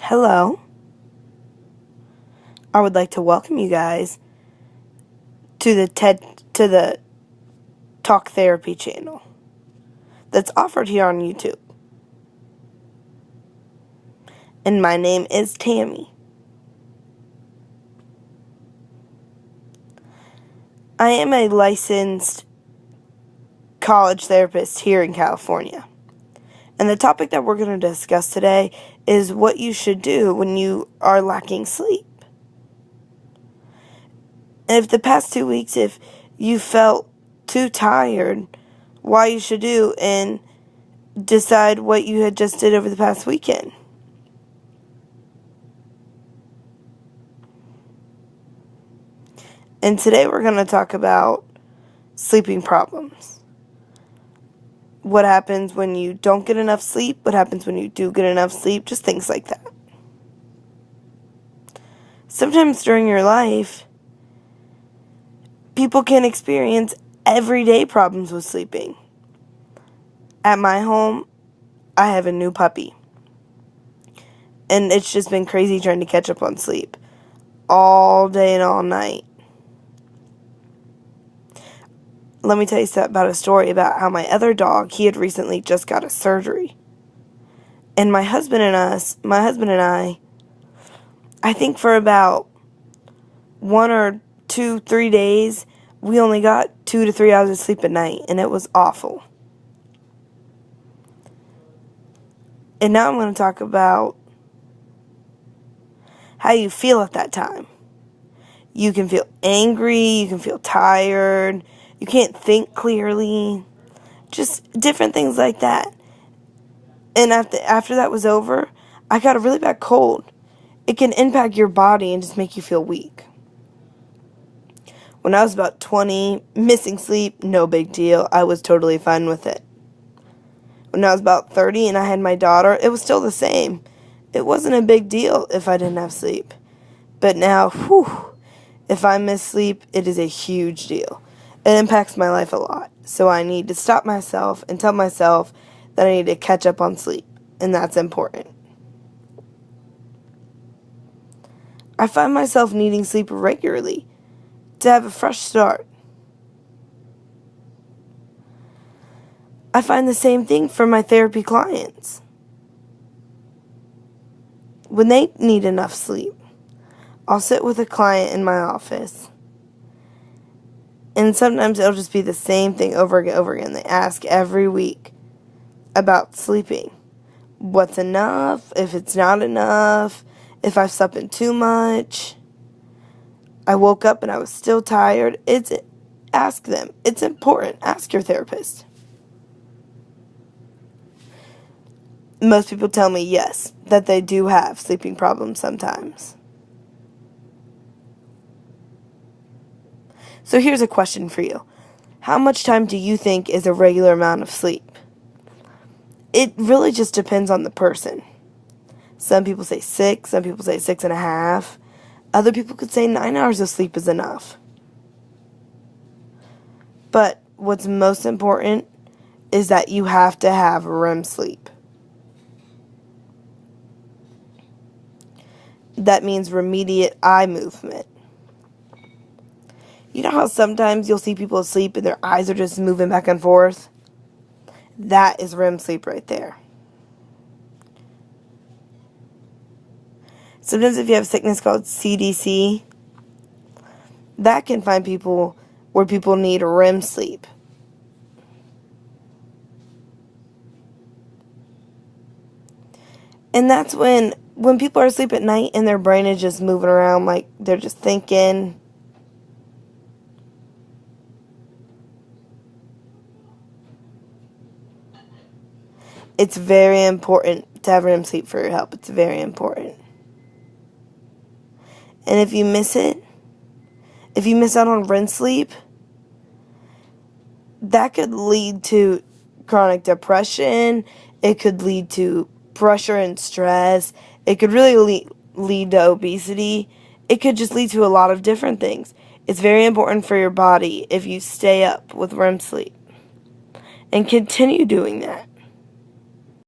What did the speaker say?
Hello. I would like to welcome you guys to the Talk Therapy channel that's offered here on YouTube. And my name is Tammy. I am a licensed college therapist here in California. And the topic that we're going to discuss today is what you should do when you are lacking sleep. And if the past 2 weeks, if you felt too tired, why you should do and decide what you had just did over the past weekend. And today we're going to talk about sleeping problems. What happens when you don't get enough sleep? What happens when you do get enough sleep? Just things like that. Sometimes during your life, people can experience everyday problems with sleeping. At my home, I have a new puppy. And it's just been crazy trying to catch up on sleep. All day and all night. Let me tell you about a story about how my other dog, he had recently just got a surgery. And my husband and I think for about 1 or 2, 3 days, we only got 2 to 3 hours of sleep at night, and it was awful. And now I'm going to talk about how you feel at that time. You can feel angry, you can feel tired, you can't think clearly, just different things like that. And after that was over, I got a really bad cold. It can impact your body and just make you feel weak. When I was about 20, missing sleep, no big deal. I was totally fine with it. When I was about 30 and I had my daughter, it was still the same. It wasn't a big deal if I didn't have sleep. But now, if I miss sleep, it is a huge deal. It impacts my life a lot. So I need to stop myself and tell myself that I need to catch up on sleep. And that's important. I find myself needing sleep regularly to have a fresh start. I find the same thing for my therapy clients. When they need enough sleep, I'll sit with a client in my office. And sometimes it'll just be the same thing over and over again. They ask every week about sleeping. What's enough? If it's not enough? If I've slept in too much? I woke up and I was still tired. Ask them. It's important. Ask your therapist. Most people tell me yes, that they do have sleeping problems sometimes. So here's a question for you. How much time do you think is a regular amount of sleep? It really just depends on the person. Some people say 6, some people say 6.5. Other people could say 9 hours of sleep is enough. But what's most important is that you have to have REM sleep. That means immediate eye movement. You know how sometimes you'll see people asleep and their eyes are just moving back and forth? That is REM sleep right there. Sometimes if you have sickness called CDC, that can find people where people need REM sleep. And that's when people are asleep at night and their brain is just moving around like they're just thinking. It's very important to have REM sleep for your health. It's very important. And if you miss it, if you miss out on REM sleep, that could lead to chronic depression. It could lead to pressure and stress. It could really lead to obesity. It could just lead to a lot of different things. It's very important for your body if you stay up with REM sleep and continue doing that.